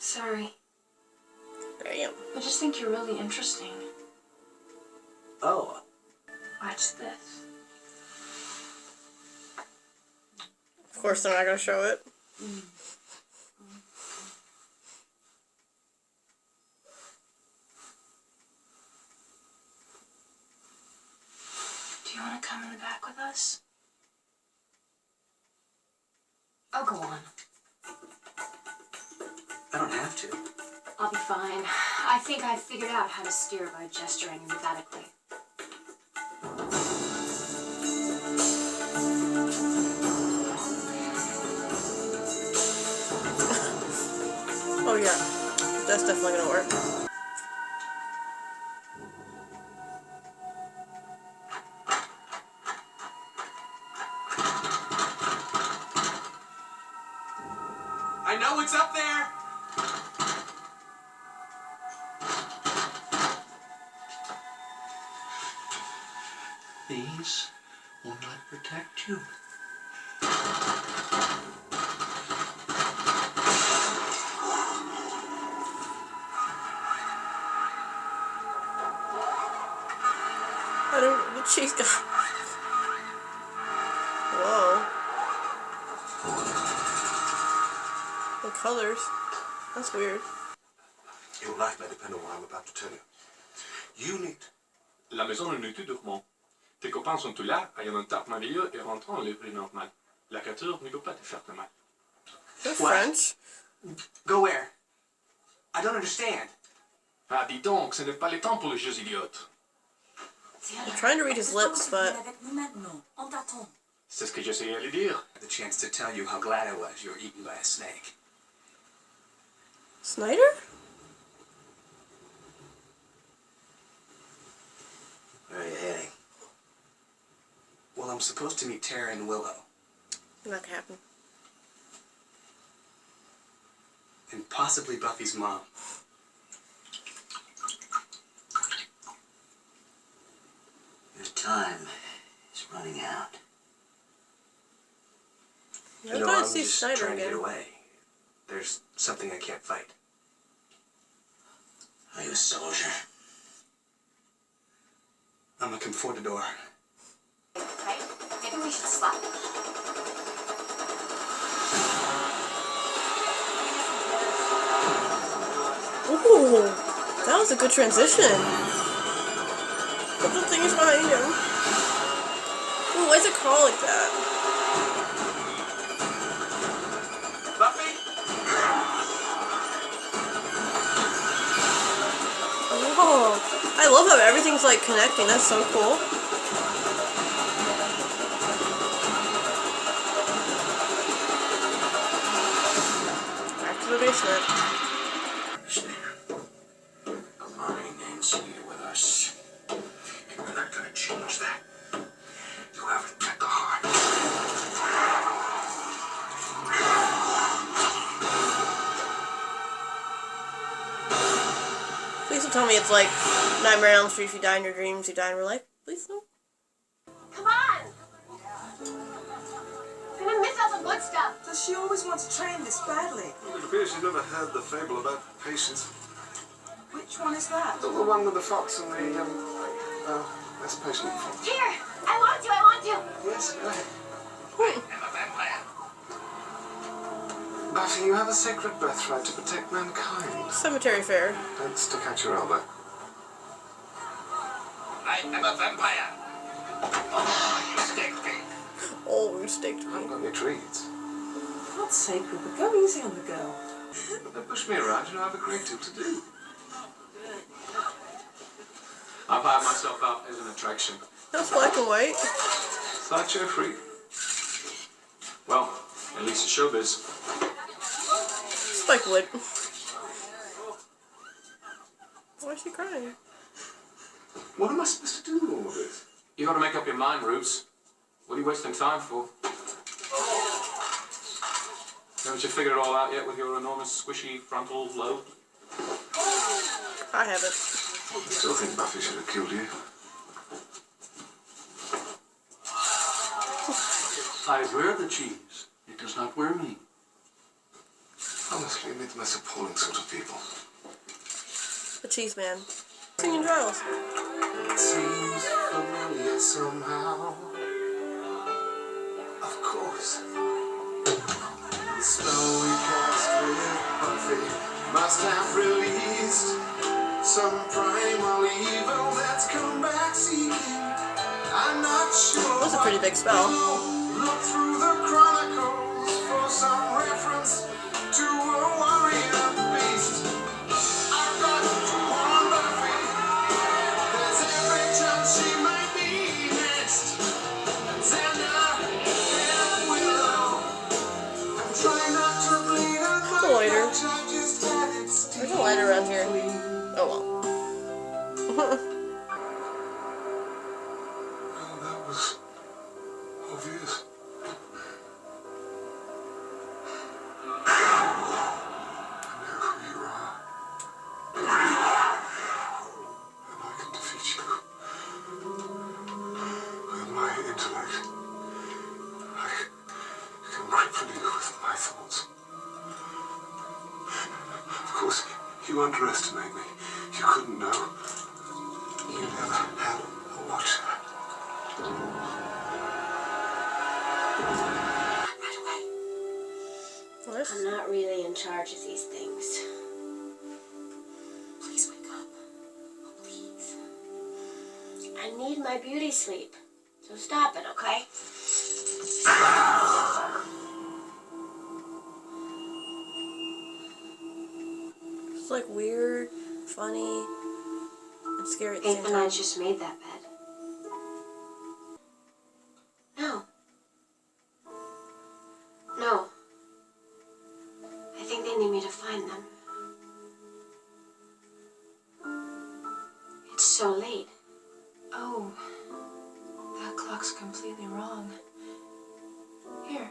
Sorry. Damn. I just think you're really interesting. Oh. Watch this. Of course they're not gonna show it. Do you want to come in the back with us? Oh, go on. I don't have to. I'll be fine. I think I figured out how to steer by gesturing emphatically. Oh yeah, that's definitely gonna work. I know what's up there! These will not protect you. I don't. She's got. Whoa. The colors. That's weird. Your life may depend on what I'm about to tell you. You need... La maison n'est plus dormant. Tes copains sont tous là, ayant un tarte merveilleux et rentrant en livrée normale. La créature ne peut pas te faire de mal. They're What? French. Go where? I don't understand. Ah, dis donc, ce n'est pas le temps pour les jeux idiotes. I'm trying to read his lips, but... C'est ce que j'essayais de lui dire. The chance to tell you how glad I was you were eaten by a snake. Snyder? Where are you heading? Well, I'm supposed to meet Tara and Willow. Not gonna happen. And possibly Buffy's mom. Your time is running out. I'm You know, gonna I'm see just Snyder trying to get again. away. There's something I can't fight. Are you a soldier? I'm a confrontador. Right? Maybe we should swap. Ooh, that was a good transition. What the thing is behind him? Ooh, why is it crawled like that? Buffy? Oh, I love how everything's like connecting. That's so cool. Back to the basement. Alani Nancy with us. And we're not gonna change that. You haven't got the heart. Please don't tell me it's like Nightmare on Elm Street. If you die in your dreams, you die in real life. Please don't. Come on! We're gonna miss all the good stuff. Does she always want to train this badly? Well, it appears you've never heard the fable about patience. Which one is that? The one with the fox and the, less patient fox. Here! I want to! Yes, go ahead. I'm a vampire. Buffy, you have a sacred birthright to protect mankind. Cemetery fair. Don't stick out your elbow. I am a vampire. Oh, you staked me. Oh, you staked I me. haven't got any treats. Not sacred, but go easy on the girl. But they push me around, you know, I have a great deal to do. I've hired myself out as an attraction. That's black and white. Sideshow freak. Well, at least it's showbiz. Spike Wood. Why is she crying? What am I supposed to do with all of this? You gotta make up your mind, Rubes. What are you wasting time for? Haven't you figured it all out yet with your enormous squishy frontal lobe? I haven't. I still think Buffy should have killed you. I wear the cheese. It does not wear me. Honestly, meet the most appalling sort of people. The cheese man. Singing Giles. It seems familiar somehow. Of course. The spell we cast with Buffy must have released some primal evil that's come back seeking. I'm not sure. That was a pretty big spell. Look through the chronicles for some reference to a warrior beast. I've got to warn Buffy. There's every chance she might be next. Xander and Willow. I'm trying not to bleed on my lighter. couch. I just had it There's a light around here. Oh well. Well, that was obvious. I know who you are. And I can defeat you. With my intellect, I can cripple you with my thoughts. Of course, you underestimate me. You couldn't know. You never had a watcher. Right away. What? I'm not really in charge of these things. Please wake up. Oh, please. I need my beauty sleep. So stop it, okay? It's like weird, funny, and scary at the same Ape and I time. just made that bed. No. No. I think they need me to find them. It's so late. Oh, that clock's completely wrong. Here.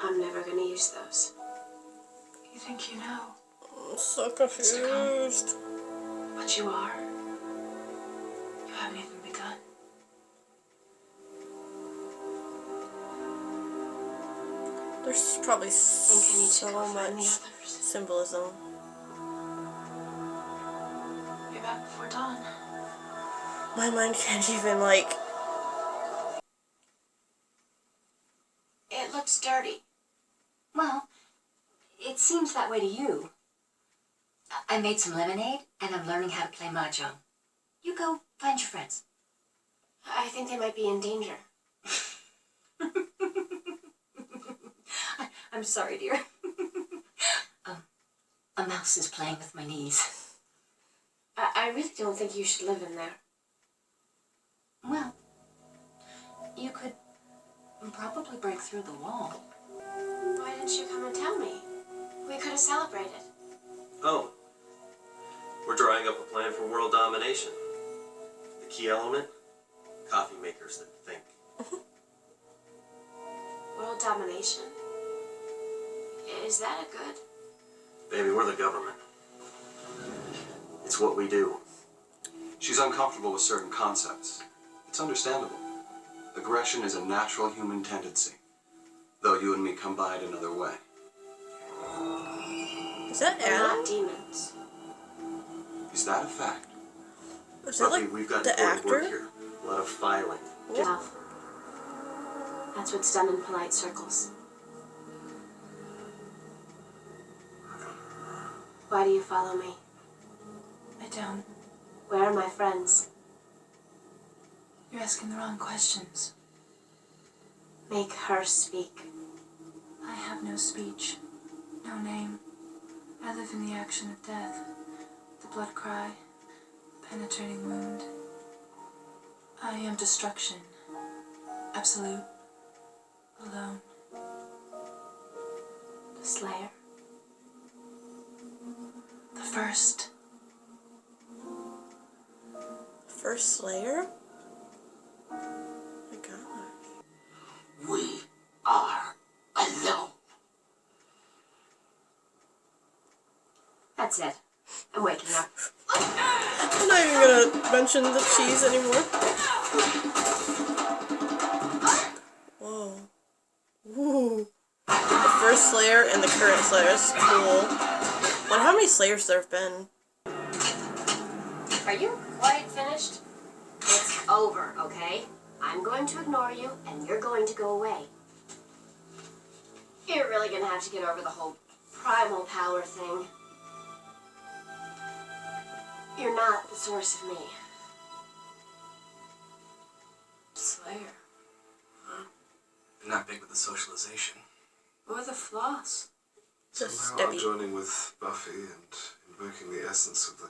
I'm never gonna use those. You think you know, I'm so confused. but you are. You haven't even begun. There's probably I think I need to so go find the much others. symbolism. Be back before dawn. My mind can't even, like... It looks dirty. Well, it seems that way to you. I made some lemonade, and I'm learning how to play mahjong. You go find your friends. I think they might be in danger. I'm sorry, dear. A mouse is playing with my knees. I really don't think you should live in there. Well, you could probably break through the wall. Why didn't you come and tell me? We could have celebrated. Oh. We're drawing up a plan for world domination. The key element? Coffee makers that think. World domination. Is that a good? Baby, we're the government. It's what we do. She's uncomfortable with certain concepts. It's understandable. Aggression is a natural human tendency, though you and me come by it another way. Is that We're Adam? not demons. Is that a fact? Is that Buffy, like we've got the important work actor? here. A lot of filing. Enough. That's what's done in polite circles. Why do you follow me? I don't. Where are my friends? You're asking the wrong questions. Make her speak. I have no speech, no name. I live in the action of death, the blood cry, the penetrating wound. I am destruction, absolute, alone. The Slayer. The first. First Slayer? Oh my gosh. We are alone. That's it. I'm waking up. I'm not even gonna mention the cheese anymore. Whoa. Ooh. first Slayer and the current Slayer. It's cool. Wonder how many Slayers there have been. Are you quite finished? It's over, okay? I'm going to ignore you, and you're going to go away. You're really gonna have to get over the whole primal power thing. You're not the source of me. Slayer. You're not big with the socialization. What are the flaws? Just Somehow Debbie. joining with Buffy and invoking the essence of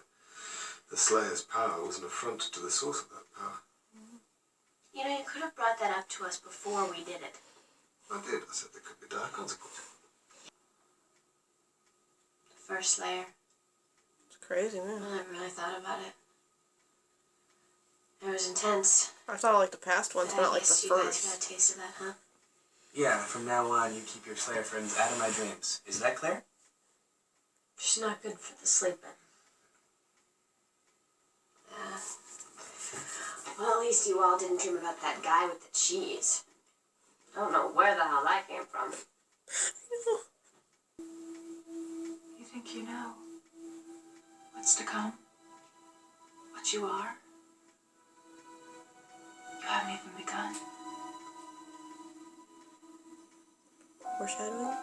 the Slayer's power was an affront to the source of that power. You know, you could have brought that up to us before we did it. I did. I said there could be dire consequences. The first Slayer. It's crazy, man. I never really thought about it. It was intense. I thought I liked the past ones, but not like the I guess you guys got a first. taste of that, huh? Yeah, from now on, you keep your Slayer friends out of my dreams. Is that clear? She's not good for the sleeping. Yeah. Well, at least you all didn't dream about that guy with the cheese. I don't know where the hell that came from. You think you know what's to come? What you are? You haven't even begun. Foreshadowing?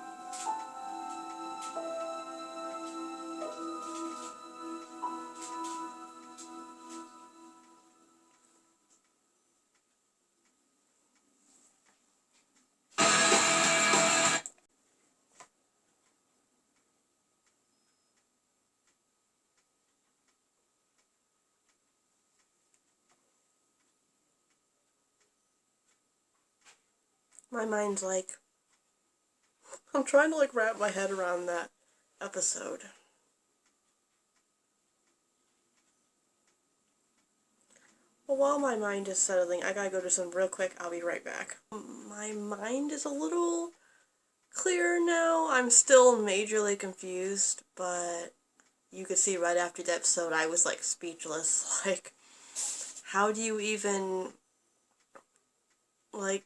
My mind's like, I'm trying to like wrap my head around that episode. Well, while my mind is settling, I gotta go do something real quick. I'll be right back. My mind is a little clearer now. I'm still majorly confused, but you could see right after the episode I was like speechless. Like, how do you even like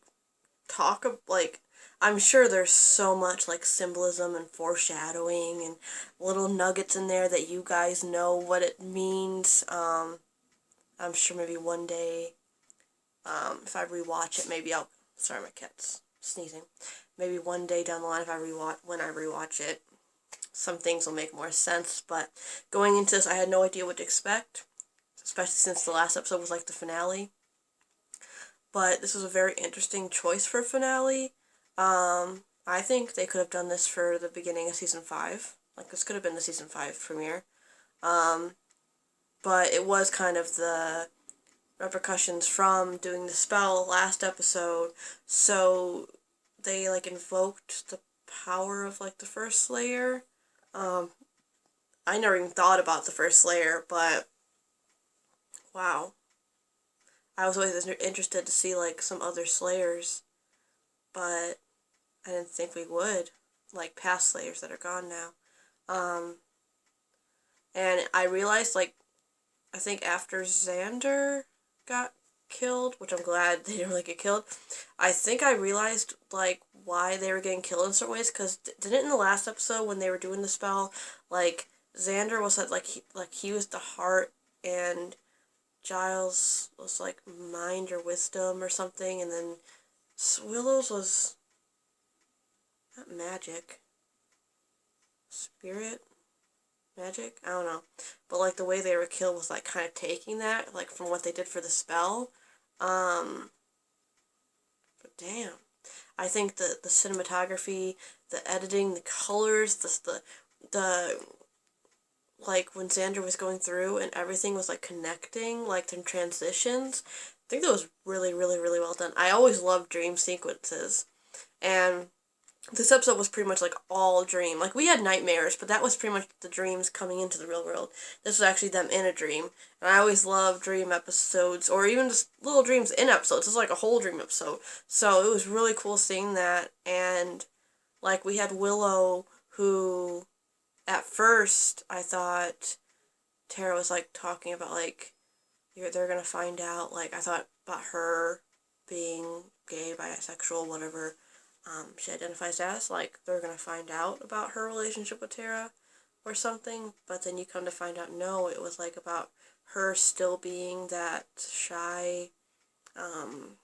talk of like, I'm sure there's so much like symbolism and foreshadowing and little nuggets in there that you guys know what it means. I'm sure maybe one day, if I rewatch it, maybe I'll, sorry, my cat's sneezing. Maybe one day down the line, when I rewatch it, some things will make more sense. But going into this, I had no idea what to expect, especially since the last episode was like the finale. But this was a very interesting choice for a finale. I think they could have done this for the beginning of season 5. Like, this could have been the season 5 premiere. But it was kind of the repercussions from doing the spell last episode. So they like invoked the power of like the first Slayer. I never even thought about the first Slayer, but wow. I was always interested to see like some other Slayers, but I didn't think we would, like past Slayers that are gone now. And I realized, like, I think after Xander got killed, which I'm glad they didn't really get killed, I think I realized, like, why they were getting killed in certain ways, because didn't in the last episode when they were doing the spell, like, Xander was like he was the heart, and Giles was like mind or wisdom or something, and then Willow's was not magic, spirit, magic, I don't know, but like the way they were killed was like kind of taking that like from what they did for the spell. But damn, I think the cinematography, the editing, the colors, the like when Xander was going through and everything was like connecting, like them transitions, I think that was really, really, really well done. I always loved dream sequences, and this episode was pretty much like all dream. Like, we had nightmares, but that was pretty much the dreams coming into the real world. This was actually them in a dream, and I always love dream episodes, or even just little dreams in episodes. It's like a whole dream episode, so it was really cool seeing that. And like, we had Willow, who at first I thought Tara was like talking about like they're gonna find out, like I thought about her being gay, bisexual, whatever. she identifies as, like, they're gonna find out about her relationship with Tara or something, but then you come to find out, no, it was, like, about her still being that shy, kind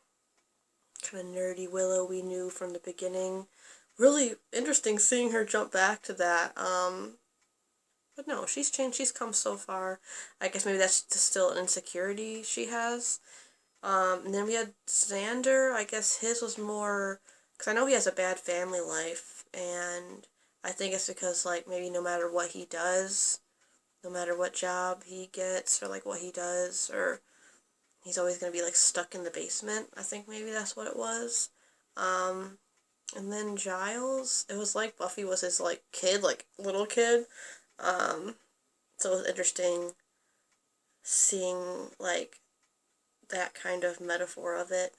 of nerdy Willow we knew from the beginning. Really interesting seeing her jump back to that, but no, she's changed, she's come so far. I guess maybe that's just still an insecurity she has. And then we had Xander. I guess his was more, because I know he has a bad family life, and I think it's because, like, maybe no matter what he does, no matter what job he gets, or, like, what he does, or he's always going to be, like, stuck in the basement. I think maybe that's what it was. And then Giles, it was like Buffy was his, like, kid, like, little kid. So it was interesting seeing, like, that kind of metaphor of it.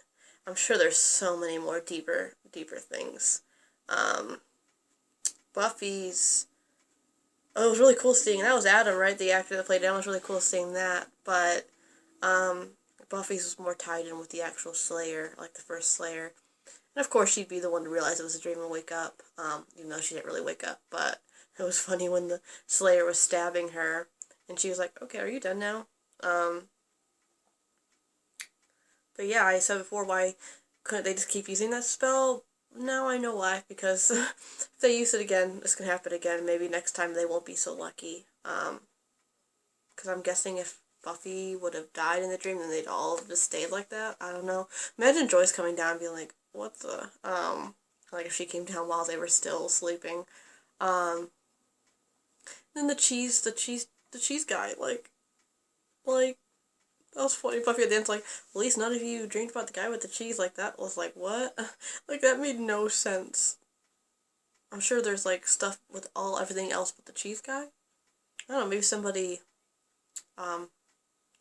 I'm sure there's so many more deeper things. Buffy's, it was really cool seeing, that was Adam, right? The actor that played Adam. It was really cool seeing that, but, Buffy's was more tied in with the actual Slayer, like the first Slayer. And of course she'd be the one to realize it was a dream and wake up, even though she didn't really wake up, but it was funny when the Slayer was stabbing her, and she was like, okay, are you done now? But yeah, I said before, why couldn't they just keep using that spell? Now I know why, because if they use it again, this can happen again. Maybe next time they won't be so lucky. Because I'm guessing if Buffy would have died in the dream, then they'd all just stayed like that. I don't know. Imagine Joyce coming down and being like, what the, like if she came down while they were still sleeping. Then the cheese guy, like, that was funny. Buffy at the end's like, at least none of you dreamed about the guy with the cheese. Like, that was like, what? Like, that made no sense. I'm sure there's, like, stuff with everything else but the cheese guy. I don't know, maybe somebody,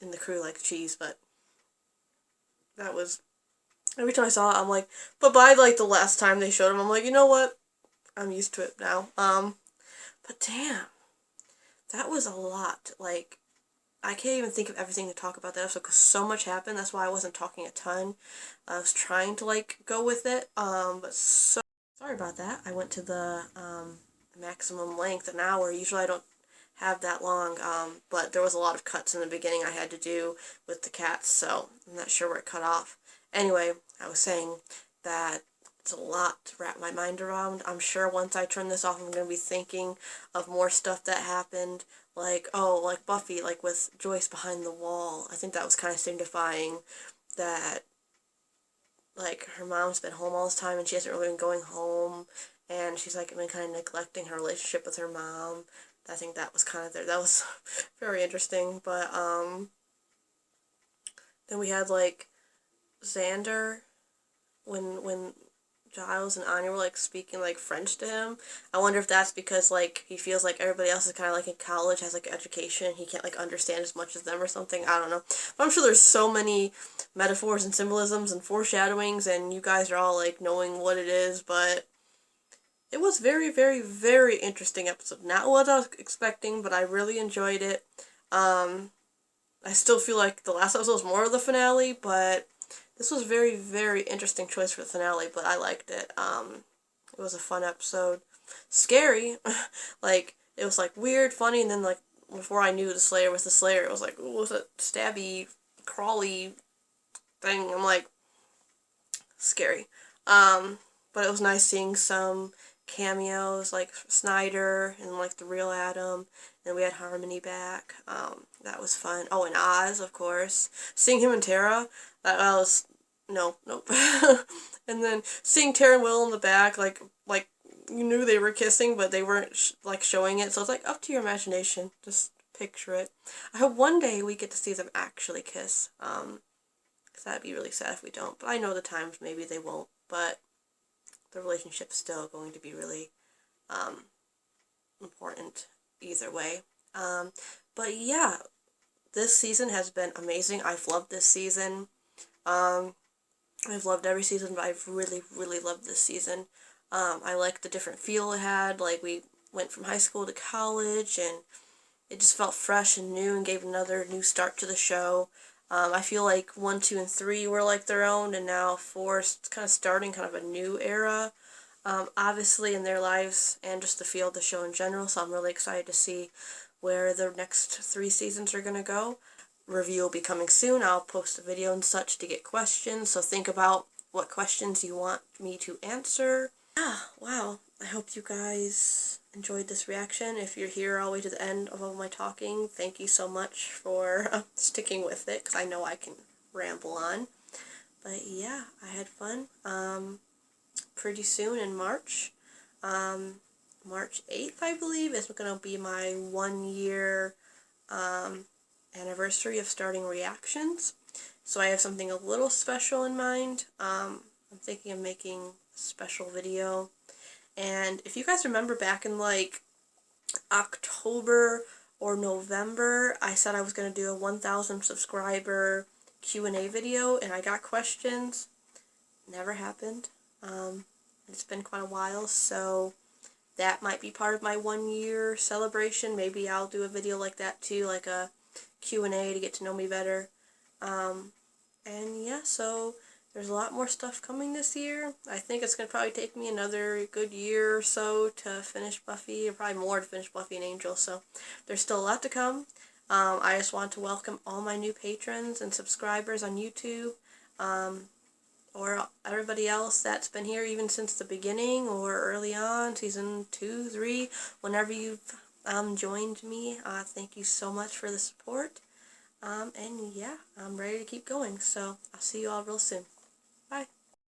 in the crew liked cheese, but that was, every time I saw it, I'm like, but by, like, the last time they showed him, I'm like, you know what? I'm used to it now. But damn. That was a lot. Like, I can't even think of everything to talk about that episode because so much happened. That's why I wasn't talking a ton. I was trying to, like, go with it, but so sorry about that. I went to the maximum length, an hour. Usually I don't have that long, but there was a lot of cuts in the beginning I had to do with the cats, so I'm not sure where it cut off. Anyway, I was saying that it's a lot to wrap my mind around. I'm sure once I turn this off, I'm going to be thinking of more stuff that happened. Like, oh, like Buffy, like with Joyce behind the wall. I think that was kind of signifying that, like, her mom's been home all this time and she hasn't really been going home. And she's, like, been kind of neglecting her relationship with her mom. I think that was kind of there. That was very interesting. But, then we had, like, Xander, when Giles and Anya were, like, speaking, like, French to him. I wonder if that's because, like, he feels like everybody else is kind of, like, in college, has, like, education, he can't, like, understand as much as them or something. I don't know. But I'm sure there's so many metaphors and symbolisms and foreshadowings, and you guys are all, like, knowing what it is, but it was very, very, very interesting episode. Not what I was expecting, but I really enjoyed it. I still feel like the last episode was more of the finale, but this was very, very interesting choice for the finale, but I liked it. It was a fun episode. Scary. Like, it was, like, weird, funny, and then, like, before I knew the Slayer was the Slayer, it was like, ooh, what's that stabby, crawly thing? I'm like, scary. But it was nice seeing some cameos, like Snyder and, like, the real Adam, and we had Harmony back. That was fun. Oh, and Oz, of course. Seeing him and Tara, that was, nope. And then seeing Tara and Will in the back, like, you knew they were kissing, but they weren't, like, showing it, so it's like, up to your imagination. Just picture it. I hope one day we get to see them actually kiss, because that'd be really sad if we don't, but I know the times maybe they won't, but the relationship's still going to be really, important either way. But yeah, this season has been amazing. I've loved this season. I've loved every season, but I've really, really loved this season. I like the different feel it had. Like, we went from high school to college, and it just felt fresh and new and gave another new start to the show. I feel like 1, 2, and 3 were, like, their own, and now 4 is kind of starting kind of a new era. obviously in their lives and just the feel of the show in general, so I'm really excited to see where the next 3 seasons are going to go. Review will be coming soon. I'll post a video and such to get questions, so think about what questions you want me to answer. Wow, I hope you guys enjoyed this reaction. If you're here all the way to the end of all my talking, thank you so much for sticking with it, because I know I can ramble on. But yeah, I had fun. Pretty soon in March, March 8th, I believe, is going to be my 1-year anniversary of starting reactions. So I have something a little special in mind. I'm thinking of making a special video. And if you guys remember back in like October or November, I said I was going to do a 1,000 subscriber Q&A video, and I got questions. Never happened. It's been quite a while, so that might be part of my 1-year celebration. Maybe I'll do a video like that too, like a Q&A to get to know me better. And yeah, so there's a lot more stuff coming this year. I think it's going to probably take me another good year or so to finish Buffy, or probably more to finish Buffy and Angel, so there's still a lot to come. I just want to welcome all my new patrons and subscribers on YouTube, or everybody else that's been here even since the beginning or early on, season 2, 3, whenever you've joined me. Thank you so much for the support. And yeah, I'm ready to keep going, so I'll see you all real soon. Bye.